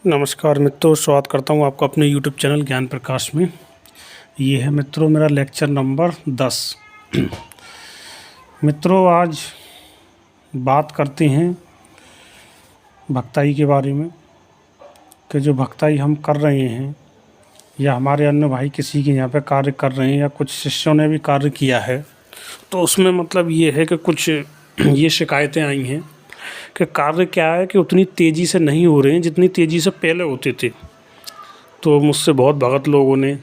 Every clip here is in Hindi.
नमस्कार मित्रों, स्वागत करता हूँ आपका अपने YouTube चैनल ज्ञान प्रकाश में। ये है मित्रों मेरा लेक्चर नंबर 10। मित्रों, आज बात करते हैं भक्ताई के बारे में कि जो भक्ताई हम कर रहे हैं या हमारे अन्य भाई किसी के यहाँ पे कार्य कर रहे हैं या कुछ शिष्यों ने भी कार्य किया है, तो उसमें मतलब ये है कि कुछ ये शिकायतें आई हैं कि कार्य क्या है कि उतनी तेज़ी से नहीं हो रहे हैं जितनी तेज़ी से पहले होते थे। तो मुझसे बहुत भगत लोगों ने,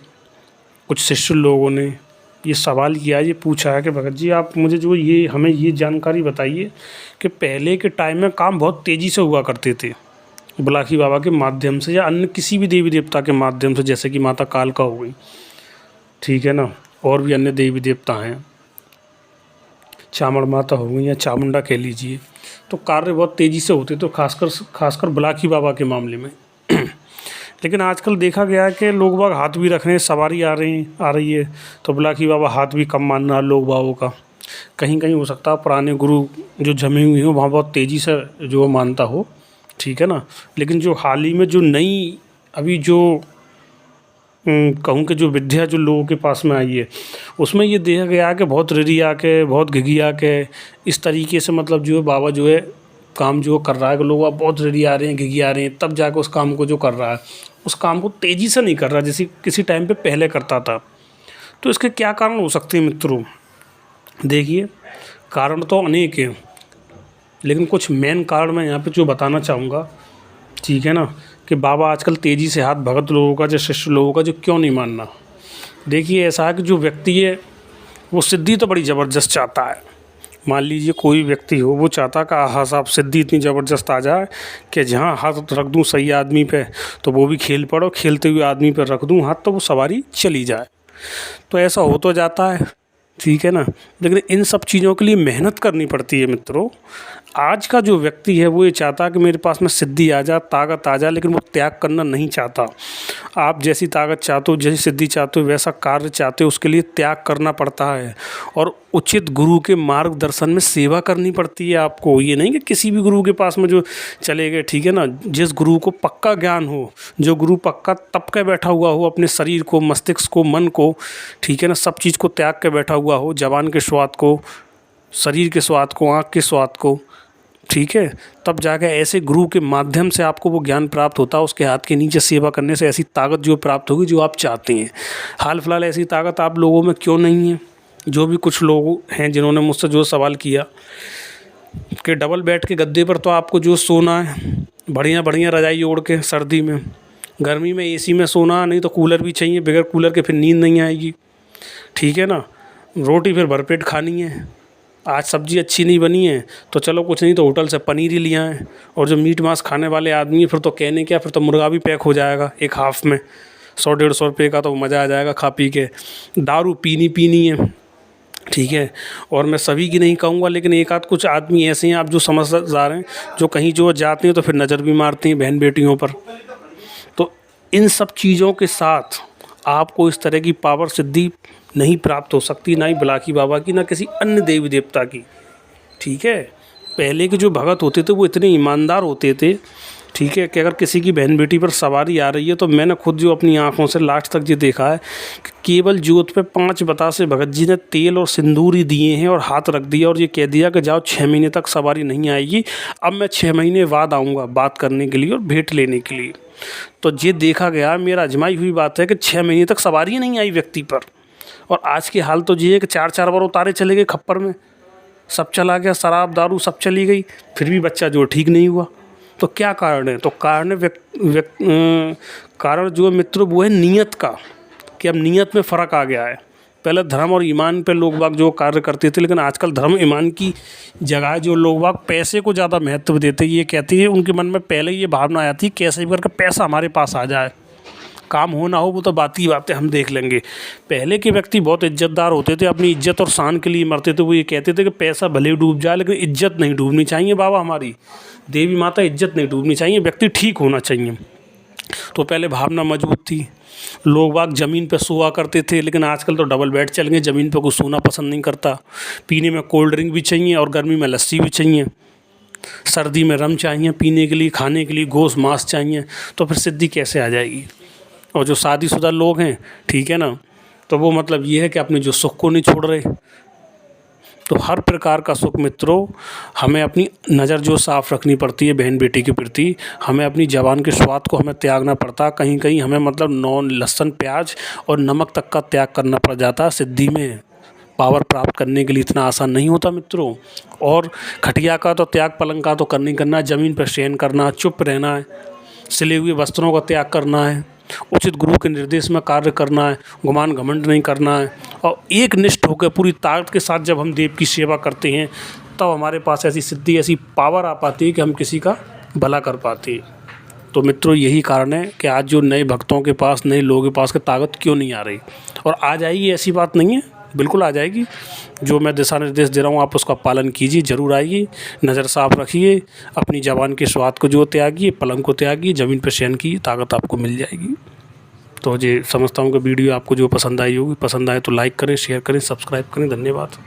कुछ शिष्य लोगों ने ये सवाल किया, ये पूछा है कि भगत जी आप मुझे जो ये हमें ये जानकारी बताइए कि पहले के टाइम में काम बहुत तेज़ी से हुआ करते थे बुलाकी बाबा के माध्यम से या अन्य किसी भी देवी देवता के माध्यम से, जैसे कि माता कालका हो गई, ठीक है ना, और भी अन्य देवी देवता हैं, चामड़ माता हो गई या चामुंडा कह लीजिए। तो कार्य बहुत तेज़ी से होते, तो खासकर बुलाकी बाबा के मामले में। लेकिन आजकल देखा गया है कि लोग बाग हाथ भी रख रहे हैं, सवारी आ रही है, तो बुलाकी बाबा हाथ भी कम मान रहा है लोग बागों का। कहीं कहीं हो सकता है पुराने गुरु जो जमे हुए हों वहाँ बहुत तेज़ी से जो मानता हो, ठीक है ना। लेकिन जो हाल ही में जो नई अभी जो कहूँ कि जो विद्या जो लोगों के पास में आई है, उसमें ये देखा गया है कि बहुत रिरिया के, बहुत घिघिया के, इस तरीके से मतलब जो है बाबा जो है काम जो कर रहा है कि लोग अब बहुत रिरिया रहे हैं, घिघिया रहे हैं, तब जाकर उस काम को जो कर रहा है, उस काम को तेज़ी से नहीं कर रहा जैसे किसी टाइम पे पहले करता था। तो इसके क्या कारण हो सकते हैं मित्रों? देखिए, कारण तो अनेक हैं, लेकिन कुछ मेन कारण मैं यहाँ पे जो बताना चाहूँगा, ठीक है ना, कि बाबा आजकल तेज़ी से हाथ भगत लोगों का, जो शिष्य लोगों का जो क्यों नहीं मानना। देखिए, ऐसा है कि जो व्यक्ति है वो सिद्धि तो बड़ी ज़बरदस्त चाहता है। मान लीजिए कोई व्यक्ति हो, वो चाहता कि हाँ साहब सिद्धि इतनी ज़बरदस्त आ जाए कि जहाँ हाथ रख दूँ सही आदमी पे तो वो भी खेल पड़ो, खेलते हुए आदमी पर रख दूँ हाथ तो वो सवारी चली जाए। तो ऐसा हो तो जाता है, ठीक है ना, लेकिन इन सब चीज़ों के लिए मेहनत करनी पड़ती है मित्रों। आज का जो व्यक्ति है वो ये चाहता है कि मेरे पास में सिद्धि आ जाए, ताकत आ जाए, लेकिन वो त्याग करना नहीं चाहता। आप जैसी ताकत चाहते हो, जैसी सिद्धि चाहते हो, वैसा कार्य चाहते हो, उसके लिए त्याग करना पड़ता है और उचित गुरु के मार्गदर्शन में सेवा करनी पड़ती है आपको। ये नहीं कि किसी भी गुरु के पास में जो चले गए, ठीक है ना। जिस गुरु को पक्का ज्ञान हो, जो गुरु पक्का तप के बैठा हुआ हो, अपने शरीर को, मस्तिष्क को, मन को, ठीक है ना, सब चीज़ को त्याग के बैठा हुआ हो, जबान के स्वाद को, शरीर के स्वाद को, आँख के स्वाद को, ठीक है, तब जाकर ऐसे गुरु के माध्यम से आपको वो ज्ञान प्राप्त होता है। उसके हाथ के नीचे सेवा करने से ऐसी ताकत जो प्राप्त होगी जो आप चाहते हैं। हाल फिलहाल ऐसी ताकत आप लोगों में क्यों नहीं है? जो भी कुछ लोग हैं जिन्होंने मुझसे जो सवाल किया कि डबल बेड के गद्दे पर तो आपको जो सोना है, बढ़िया बढ़िया रजाई ओढ़ के, सर्दी में, गर्मी में एसी में सोना, नहीं तो कूलर भी चाहिए, बगैर कूलर के फिर नींद नहीं आएगी, ठीक है ना। रोटी फिर भरपेट खानी है। आज सब्ज़ी अच्छी नहीं बनी है तो चलो कुछ नहीं तो होटल से पनीर ही लिया है। और जो मीट मांस खाने वाले आदमी है फिर तो कहने क्या, फिर तो मुर्गा भी पैक हो जाएगा एक हाफ़ में, 100-150 रुपये का, तो मज़ा आ जाएगा खा पी के। दारू पीनी है, ठीक है। और मैं सभी की नहीं कहूँगा, लेकिन एक आध कुछ आदमी ऐसे हैं आप जो समझदार हैं, जो कहीं जो जाते हैं तो फिर नज़र भी मारते हैं बहन बेटियों पर। तो इन सब चीज़ों के साथ आपको इस तरह की पावर सिद्धि नहीं प्राप्त हो सकती, ना ही बुलाकी बाबा की, ना किसी अन्य देवी देवता की, ठीक है। पहले के जो भगत होते थे वो इतने ईमानदार होते थे, ठीक है, कि अगर किसी की बहन बेटी पर सवारी आ रही है तो मैंने खुद जो अपनी आँखों से लास्ट तक ये देखा है कि केवल जोत पे 5 बतासे भगत जी ने तेल और सिंदूर ही दिए हैं और हाथ रख दिया और ये कह दिया कि जाओ 6 महीने तक सवारी नहीं आएगी, अब मैं 6 महीने बाद आऊँगा बात करने के लिए और भेंट लेने के लिए। तो ये देखा गया, मेरा आजमाई हुई बात है कि 6 महीने तक सवारी नहीं आई व्यक्ति पर। और आज की हाल तो ये है कि 4-4 बार उतारे चले गए खप्पर में, सब चला गया, शराब दारू सब चली गई, फिर भी बच्चा जो ठीक नहीं हुआ। तो क्या कारण है? तो कारण जो है मित्रों वो है नीयत का, कि अब नीयत में फ़र्क आ गया है। पहले धर्म और ईमान पे लोग बाग जो कार्य करते थे, लेकिन आजकल धर्म ईमान की जगह जो लोग बाग पैसे को ज़्यादा महत्व देते हैं। ये कहते हैं, उनके मन में पहले ये भावना आती है कैसे भी करके पैसा हमारे पास आ जाए, काम हो ना हो वो तो बात ही बात है, हम देख लेंगे। पहले के व्यक्ति बहुत इज्जतदार होते थे, अपनी इज्जत और शान के लिए मरते थे। वो ये कहते थे कि पैसा भले डूब जाए लेकिन इज्जत नहीं डूबनी चाहिए बाबा, हमारी देवी माता इज्जत नहीं डूबनी चाहिए, व्यक्ति ठीक होना चाहिए। तो पहले भावना मजबूत थी, लोग बाग ज़मीन पे सोया करते थे। लेकिन आजकल तो डबल बेड चल गए, ज़मीन पे कोई सोना पसंद नहीं करता। पीने में कोल्ड ड्रिंक भी चाहिए और गर्मी में लस्सी भी चाहिए, सर्दी में रम चाहिए पीने के लिए, खाने के लिए गोश्त मांस चाहिए, तो फिर सिद्धि कैसे आ जाएगी। और जो शादीशुदा लोग हैं, ठीक है ना, तो वो मतलब ये है कि अपने जो सुख को नहीं छोड़ रहे। तो हर प्रकार का सुख मित्रों हमें अपनी नज़र जो साफ़ रखनी पड़ती है बहन बेटी के प्रति, हमें अपनी ज़बान के स्वाद को हमें त्यागना पड़ता। कहीं कहीं हमें मतलब नॉन लहसुन प्याज और नमक तक का त्याग करना पड़ जाता सिद्धि में। पावर प्राप्त करने के लिए इतना आसान नहीं होता मित्रों। और खटिया का तो त्याग, पलंग का तो करना ही करना है, ज़मीन पर शयन करना, चुप रहना है, सिले हुए वस्त्रों का त्याग करना है, उचित गुरु के निर्देश में कार्य करना है, गुमान घमंड नहीं करना है। और एक निष्ठ होकर पूरी ताकत के साथ जब हम देव की सेवा करते हैं तब हमारे पास ऐसी सिद्धि, ऐसी पावर आ पाती है कि हम किसी का भला कर पाते हैं। तो मित्रों यही कारण है कि आज जो नए भक्तों के पास, नए लोगों के पास की ताकत क्यों नहीं आ रही, और आ जाएगी ऐसी बात नहीं है, बिल्कुल आ जाएगी। जो मैं दिशा निर्देश दे रहा हूँ आप उसका पालन कीजिए, ज़रूर आइए। नज़र साफ रखिए, अपनी ज़बान के स्वाद को जो त्यागिए, पलंग को त्यागिए, ज़मीन पर शयन की ताकत आपको मिल जाएगी। तो ये समझता हूँ कि वीडियो आपको जो पसंद आई होगी, पसंद आए तो लाइक करें, शेयर करें, सब्सक्राइब करें। धन्यवाद।